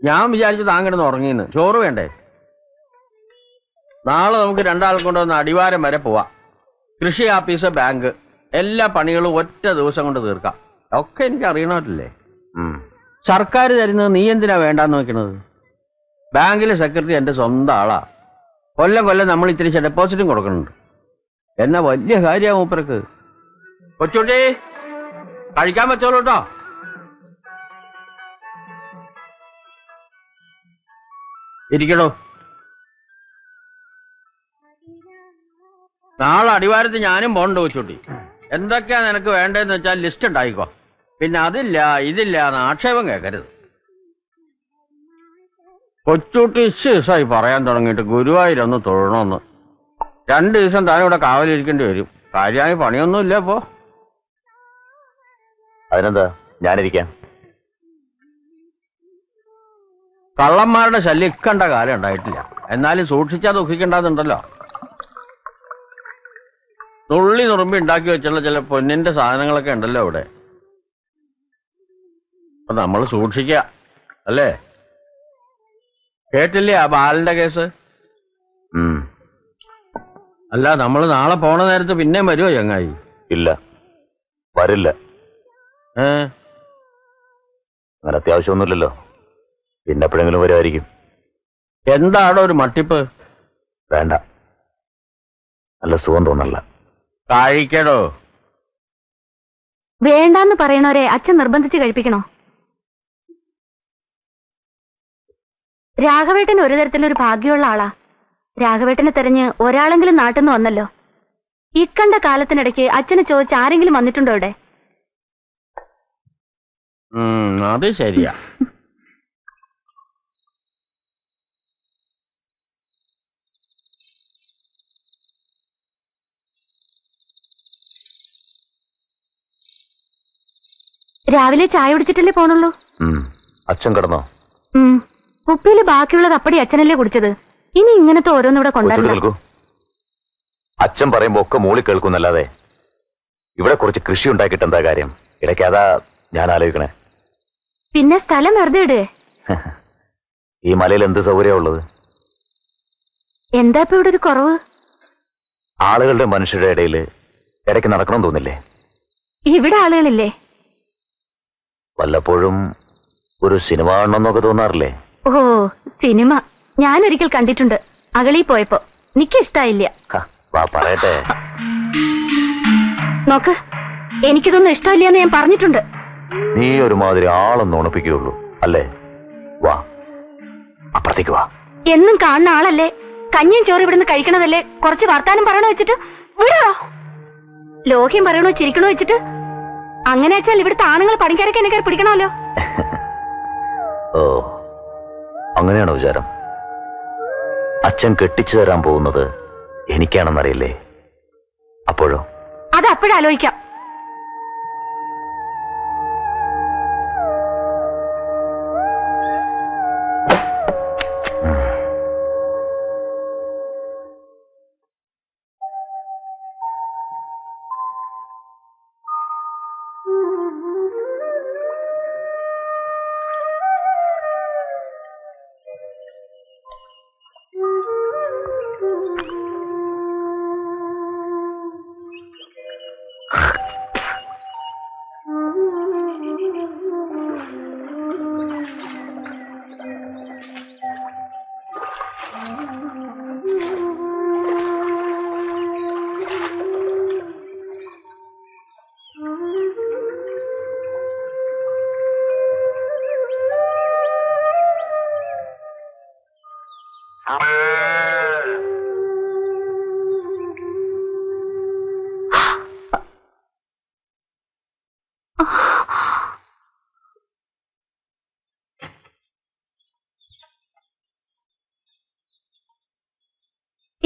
ഞാൻ വിചാരിച്ചു താൻ കിടന്ന് ഉറങ്ങിന്ന്. ചോറ് വേണ്ടേ? നാളെ നമുക്ക് രണ്ടാൾ കൊണ്ടുവന്ന് അടിവാരം വരെ പോവാം. കൃഷി ആഫീസ്, ബാങ്ക്, എല്ലാ പണികളും ഒറ്റ ദിവസം കൊണ്ട് തീർക്കാം. ഒക്കെ എനിക്ക് അറിയണമല്ലേ. സർക്കാർ തരുന്നത് നീ എന്തിനാ വേണ്ടാന്ന് വെക്കണത്? ബാങ്കിലെ സെക്രട്ടറി എന്റെ സ്വന്തം ആളാ. കൊല്ലം നമ്മൾ ഇത്തിരി ഡെപ്പോസിറ്റും കൊടുക്കുന്നുണ്ട്. എന്നാ വലിയ കാര്യമാ മൂപ്പർക്ക്. കൊച്ചുട്ടി കഴിക്കാൻ വെച്ചോളൂ കേട്ടോ. ഇരിക്കണോ. നാളെ അടിവാരത്ത് ഞാനും പോകണ്ട കൊച്ചുട്ടി. എന്തൊക്കെയാ നിനക്ക് വേണ്ടതെന്ന് വെച്ചാൽ ലിസ്റ്റ് ഉണ്ടായിക്കോ. പിന്നെ അതില്ല ഇതില്ല എന്ന് ആക്ഷേപം കേൾക്കരുത്. കൊച്ചുട്ടി ദിവസമായി പറയാൻ തുടങ്ങിയിട്ട് ഗുരുവായൂരൊന്ന് തൊഴണമെന്ന്. 2 ദിവസം താൻ ഇവിടെ കാവലിരിക്കേണ്ടി വരും. കാര്യമായി പണിയൊന്നുമില്ല ഇപ്പോ. അതിനെന്താ, ഞാനിരിക്കാം. കള്ളന്മാരുടെ ശല്യം ഇക്കണ്ട കാലം ഉണ്ടായിട്ടില്ല. എന്നാലും സൂക്ഷിച്ചാൽ ദുഃഖിക്കേണ്ടതുണ്ടല്ലോ. നുള്ളി നുറുമ്പി ഉണ്ടാക്കി വെച്ചുള്ള ചില പൊന്നിന്റെ സാധനങ്ങളൊക്കെ ഉണ്ടല്ലോ ഇവിടെ. അപ്പൊ നമ്മൾ സൂക്ഷിക്കുക അല്ലേ? കേട്ടില്ലേ ആ ബാലന്റെ കേസ്? അല്ല, നമ്മൾ നാളെ പോണ നേരത്ത് പിന്നെയും വരുമോ ചങ്ങായി? ഇല്ല, വരില്ല. അങ്ങനെ അത്യാവശ്യമൊന്നുമില്ലല്ലോ. പിന്നെ എപ്പോഴെങ്കിലും വരുമായിരിക്കും. എന്താണോ ഒരു മട്ടിപ്പ്? വേണ്ട, നല്ല സുഖം തോന്നല്ല. കഴിക്കടോ. വേണ്ടാന്ന് പറയണവരെ അച്ഛൻ നിർബന്ധിച്ച് കഴിപ്പിക്കണോ? രാഘവേട്ടൻ ഒരു തരത്തിലൊരു ഭാഗ്യമുള്ള ആളാ. രാഘവേട്ടനെ തെരഞ്ഞ് ഒരാളെങ്കിലും നാട്ടിൽ നിന്ന് വന്നല്ലോ. ഇക്കണ്ട കാലത്തിനിടയ്ക്ക് അച്ഛനെ ചോദിച്ച് ആരെങ്കിലും വന്നിട്ടുണ്ടോ ഇവിടെ? അത് ശരിയാ. രാവിലെ ചായ കുടിച്ചിട്ടല്ലേ പോണുള്ളൂ? അച്ഛൻ കിടന്നോ? കുപ്പിയില് ബാക്കിയുള്ളത് അപ്പടി അച്ഛനല്ലേ കുടിച്ചത്. ഇനി ഇങ്ങനത്തെ ഓരോന്നിവിടെ കൊണ്ടുവരണം. അച്ഛൻ പറയുമ്പോ ഒക്കെ മൂളി കേൾക്കുന്നല്ലാതെ ഇവിടെ കുറച്ച് കൃഷി ഉണ്ടാക്കിയിട്ട് എന്താ കാര്യം? ഇടയ്ക്ക് അതാ ഞാൻ ആലോചിക്കണേ. പിന്നെ സ്ഥലം വെറുതെ ഇടേ. ഈ മലയിൽ എന്ത് സൗകര്യം ഉള്ളത്? എന്താ ഇപ്പൊ ഇവിടെ ഒരു കുറവ്? ആളുകളുടെ മനുഷ്യരുടെ ഇടയിൽ ഇടയ്ക്ക് നടക്കണം തോന്നില്ലേ? ഇവിടെ ആളുകളില്ലേ? വല്ലപ്പോഴും ഒരു സിനിമ കാണണമെന്നൊക്കെ തോന്നാറില്ലേ? ഓ, സിനിമ ഞാനൊരിക്കൽ കണ്ടിട്ടുണ്ട്. അകളി പോയപ്പോ എനിക്കിഷ്ടായില്ല. പറയട്ടെ. നോക്ക്, എനിക്കിതൊന്നും ഇഷ്ടമില്ലെന്ന് ഞാൻ പറഞ്ഞിട്ടുണ്ട്. നീ ഒരുമാതിരി ആളൊന്നും ഉണപ്പിക്കുകയുള്ളൂ അല്ലേ? വാ, അപ്പുറത്തേക്ക് വാ. എന്നും കാണുന്ന ആളല്ലേ. കഞ്ഞിയും ചോറ് ഇവിടുന്ന് കഴിക്കണതല്ലേ. കുറച്ച് വർത്താനം പറയണോ വെച്ചിട്ട് വിടോ. ലോഹ്യം പറയണോ ചിരിക്കണോ വെച്ചിട്ട്. അങ്ങനെ വെച്ചാൽ ഇവിടുത്തെ ആണുങ്ങൾ പണിക്കാരൊക്കെ എന്നെ കയറി പിടിക്കണമല്ലോ. ഓ, അങ്ങനെയാണോ വിചാരം? അച്ഛൻ കെട്ടിച്ചു തരാൻ പോകുന്നത് എനിക്കാണെന്നറിയില്ലേ? അപ്പോഴോ? അത് അപ്പോഴാലോചിക്കാം.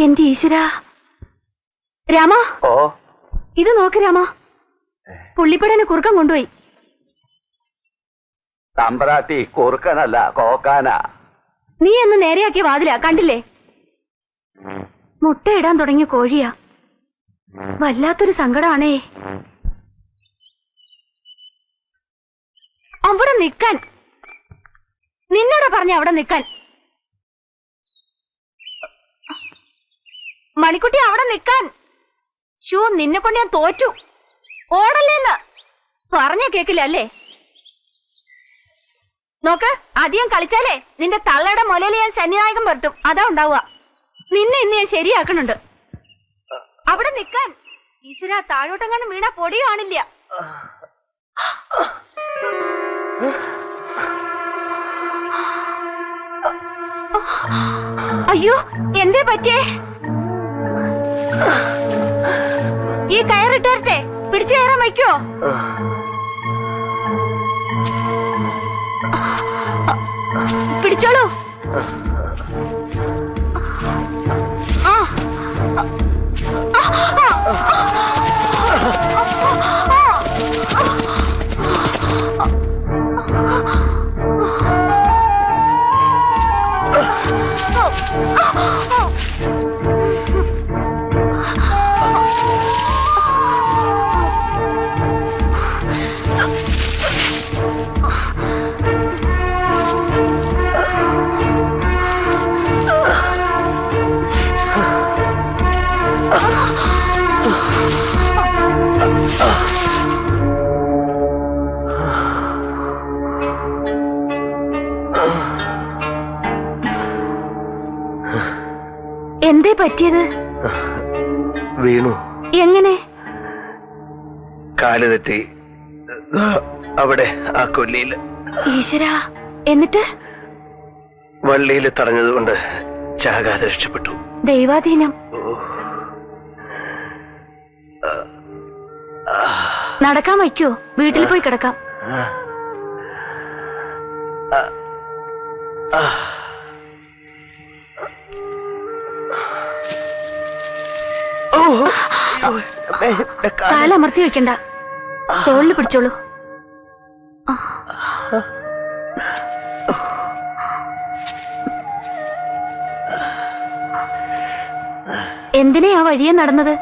എന്റെ ഈശ്വര. രാമ, ഇത് നോക്ക് രാമ. പുള്ളിപ്പടനെ കുറുക്കം കൊണ്ടുപോയി. തമ്പ്രാട്ടി കുറുക്കനല്ല, കോക്കാനാ. നീ എന്ന് നേരെയാക്കിയ വാതിലാ, കണ്ടില്ലേ? മുട്ടയിടാൻ തുടങ്ങിയ കോഴിയാ. വല്ലാത്തൊരു സങ്കടമാണേ. അവിടെ നിൽക്കാൻ. നിന്നോടാ പറഞ്ഞ അവിടെ നിൽക്കാൻ. മണിക്കുട്ടി അവിടെ നിൽക്കാൻ. ഷൂ, നിന്നെ കൊണ്ട് ഞാൻ തോറ്റു. ഓടല്ലേന്ന് പറഞ്ഞ കേക്കില്ല അല്ലേ? നോക്ക്, അധികം കളിച്ചാലേ നിന്റെ തള്ളയുടെ മുലയിൽ ഞാൻ ശനിനായകം പറ്റും. അതാ ഉണ്ടാവുക. നിന്നെ ഇന്ന് ഞാൻ ശരിയാക്കണുണ്ട്. അവിടെ നിൽക്കാൻ. ഈശ്വര, താഴോട്ടെങ്ങാനും വീണ പൊടി കാണില്ല. അയ്യോ, എന്തേ പറ്റിയേ? ഈ കയറിട്ടേ പിടിച്ചു കയറാൻ വയ്ക്കോ? പിടിച്ചോളൂ. എന്തേ പറ്റിയത്? വീണു. എങ്ങനെ? കാല് തെറ്റി അവിടെ ആ കൊല്ലിയില്. ഈശ്വരാ, എന്നിട്ട്? വള്ളിയിൽ തടഞ്ഞതുകൊണ്ട് ചാകാതെ രക്ഷപ്പെട്ടു. ദൈവാധീനം. നടക്കാൻ വയ്ക്കോ? വീട്ടിൽ പോയി കിടക്കാം. കാലമർത്തി വെക്കണ്ട, തോളിൽ പിടിച്ചോളൂ. എന്തിനാ ആ വഴിയെ നടന്നത്?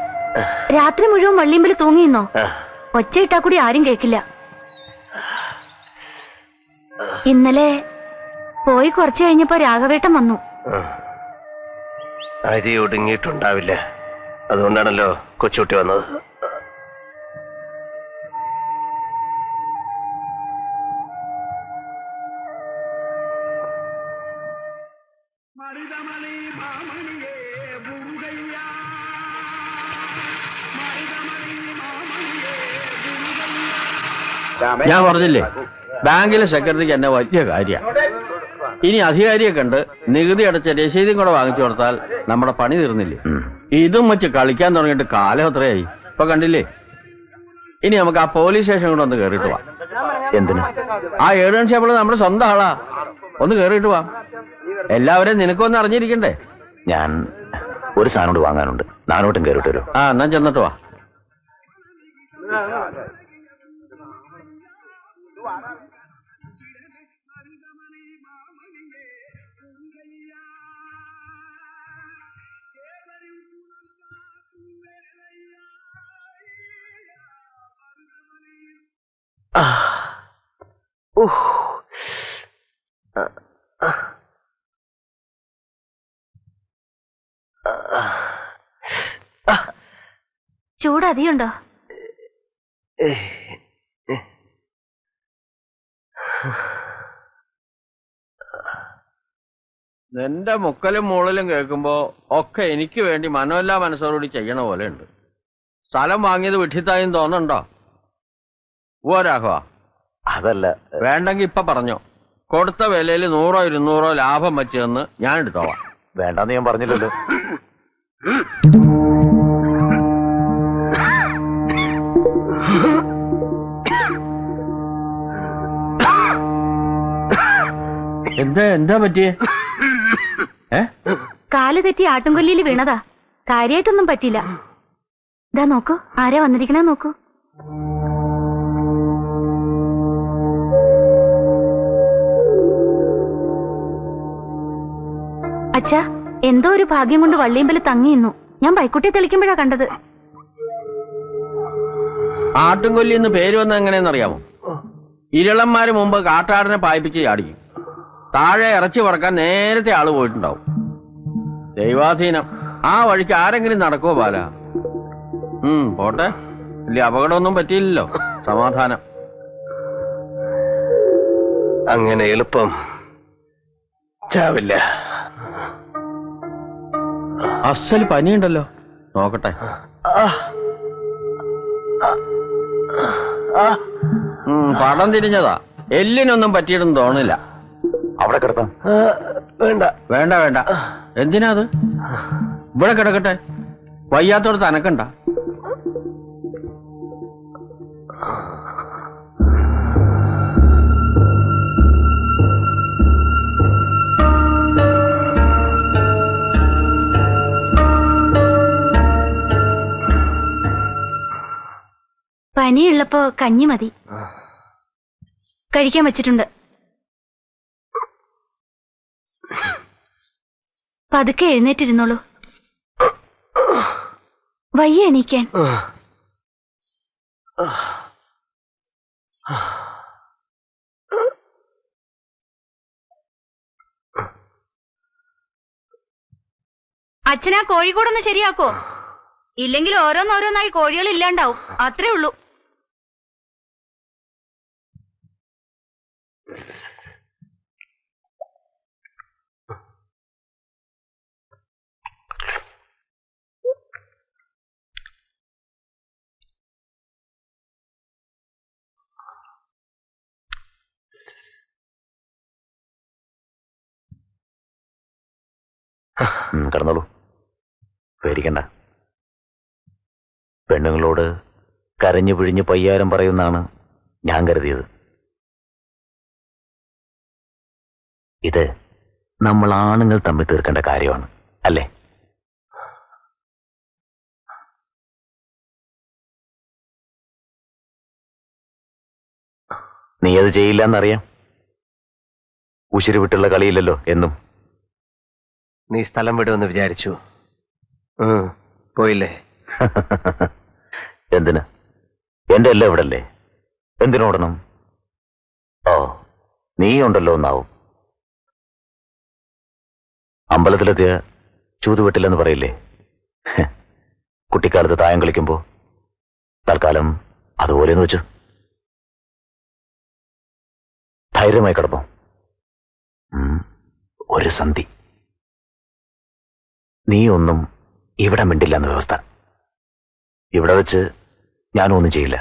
രാത്രി മുഴുവൻ വള്ളിയമ്പല് തൂങ്ങിന്നോ? ഒച്ചയിട്ടാ കൂടി ആരും കേക്കില്ല. ഇന്നലെ പോയി കുറച്ചു കഴിഞ്ഞപ്പോ രാഘവേട്ടൻ വന്നു. അരി ഒടുങ്ങിയിട്ടുണ്ടാവില്ല, അതുകൊണ്ടാണല്ലോ കൊച്ചുകുട്ടി വന്നത്. ഞാൻ പറഞ്ഞില്ലേ, ബാങ്കിലെ സെക്രട്ടറിക്ക് എന്നെ വലിയ കാര്യമാണ്. ഇനി അധികാരിയെ കണ്ട് നികുതി അടച്ച രസീതും കൂടെ വാങ്ങിച്ചു കൊടുത്താൽ നമ്മുടെ പണി തീർന്നില്ലേ? ഇതും വെച്ച് കളിക്കാൻ തുടങ്ങിയിട്ട് കാലം എത്രയായി ഇപ്പൊ കണ്ടില്ലേ? ഇനി നമുക്ക് ആ പോലീസ് സ്റ്റേഷൻ കൂടെ ഒന്ന് കേറിയിട്ട് പോവാം. എന്തിനാ? ആ ഏഴ് ഷേപ്പിള് നമ്മുടെ സ്വന്തം ആളാ. ഒന്ന് കേറിയിട്ട് പോവാം. എല്ലാവരെയും നിനക്കൊന്ന് അറിഞ്ഞിരിക്കണ്ടേ? ഞാൻ ഒരു സാധനം കൂടി വാങ്ങാനുണ്ട്. നാനോട്ടും കയറിയിട്ട് വരും. ആ, എന്നാ ചെന്നിട്ട് വാ. ചൂട് അധികമുണ്ടോ? നിന്റെ മുക്കലും മൂളലും കേൾക്കുമ്പോ ഒക്കെ എനിക്ക് വേണ്ടി മനോല്ലാ മനസ്സോടുകൂടി ചെയ്യണ പോലെ ഉണ്ട്. സ്ഥലം വാങ്ങിയത് വിട്ടിത്തായും തോന്നുന്നുണ്ടോ? ഓ രാഘവ, അതല്ല. വേണ്ടെങ്കി ഇപ്പൊ പറഞ്ഞോ. കൊടുത്ത വിലയിൽ 100 200 ലാഭം വെച്ചെന്ന് ഞാൻ എടുത്തോളാം. വേണ്ടെന്ന് ഞാൻ പറഞ്ഞില്ലല്ലോ. എന്താ പറ്റിയേ? കാല് തെറ്റി ആട്ടുംകൊല്ലിയിൽ വീണതാ. കാര്യായിട്ടൊന്നും പറ്റില്ല. ഇതാ നോക്കൂ, ആരാ വന്നിരിക്കണേ നോക്കൂ. അച്ഛാ, എന്തോ ഒരു ഭാഗ്യം കൊണ്ട് വള്ളിയമ്പല് തങ്ങിയിരുന്നു. ഞാൻ ബൈക്കുട്ടി തെളിക്കുമ്പോഴാ കണ്ടത്. ആട്ടുംകൊല്ലി എന്ന് പേര് വന്നത് എങ്ങനെയെന്നറിയാമോ? ഇരളന്മാര് മുമ്പ് കാട്ടാടിനെ പായിപ്പിച്ച് ചാടിക്കും. താഴെ ഇറച്ചി പറക്കാൻ നേരത്തെ ആള് പോയിട്ടുണ്ടാവും. ദൈവാധീനം, ആ വഴിക്ക് ആരെങ്കിലും നടക്കുവോ ബാല? പോട്ടെ, വലിയ അപകടമൊന്നും പറ്റിയില്ലല്ലോ. സമാധാനം. അങ്ങനെ എളുപ്പം ചാവില്ല. അസൽ പനിയുണ്ടല്ലോ, നോക്കട്ടെ. പടം തിരിഞ്ഞതാ, എല്ലിനൊന്നും പറ്റിയിട്ടൊന്നും തോന്നില്ല. അവിടെ കിടത്താം. വേണ്ട വേണ്ട വേണ്ട. എന്തിനാ അത്? ഇവിടെ കിടക്കട്ടെ, വയ്യാത്തോടത്ത് അനക്കണ്ട. പനിയുള്ളപ്പോ കഞ്ഞി മതി, കഴിക്കാൻ വെച്ചിട്ടുണ്ട്. പതുക്കെ എഴുന്നേറ്റിരുന്നോളൂ, വയ്യ എണീക്കാൻ. അച്ഛനാ കോഴിക്കോടൊന്ന് ശരിയാക്കോ, ഇല്ലെങ്കിൽ ഓരോന്നോരോന്നായി കോഴികൾ ഇല്ലാണ്ടാവും. അത്രേ ഉള്ളൂ. കിടന്നോളൂ, പേടിക്കണ്ട. പെണ്ണുങ്ങളോട് കരഞ്ഞു പിഴിഞ്ഞ് പയ്യാരം പറയുന്നാണ് ഞാൻ കരുതിയത്. ഇത് നമ്മൾ ആണുങ്ങൾ തമ്മിൽ തീർക്കേണ്ട കാര്യമാണ്, അല്ലേ? നീ അത് ചെയ്യില്ല എന്നറിയാം. ഉശിരി വിട്ടുള്ള കളിയില്ലല്ലോ എന്നും. നീ സ്ഥലം വിടുമെന്ന് വിചാരിച്ചു, പോയില്ലേ? എന്തിന്? എന്റെ എല്ലാം ഇവിടല്ലേ, എന്തിനോടണം? ഓ, നീ ഉണ്ടല്ലോ എന്നാവും. അമ്പലത്തിലെത്തിയ ചൂതുവെട്ടില്ലെന്ന് പറയില്ലേ? കുട്ടിക്കാലത്ത് തായം കളിക്കുമ്പോ തൽക്കാലം അതുപോലെന്ന് വെച്ചു. ധൈര്യമായി കിടപ്പോ. ഒരു സന്ധി. നീ ഒന്നും ഇവിടെ മിണ്ടില്ല എന്ന വ്യവസ്ഥ. ഇവിടെ വെച്ച് ഞാനും ഒന്നും ചെയ്യില്ല,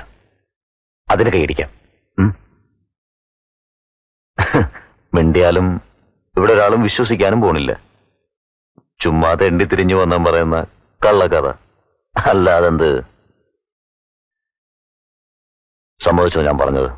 അതിന് കൈയടിക്കാം. മിണ്ടിയാലും ഇവിടെ ഒരാളും വിശ്വസിക്കാനും പോണില്ല. ചുമ്മാതെ എണ്ടി തിരിഞ്ഞു വന്നാൻ പറയുന്ന കള്ളക്കഥ. അല്ലാതെന്ത്? സമ്മതിച്ചോ ഞാൻ പറഞ്ഞത്?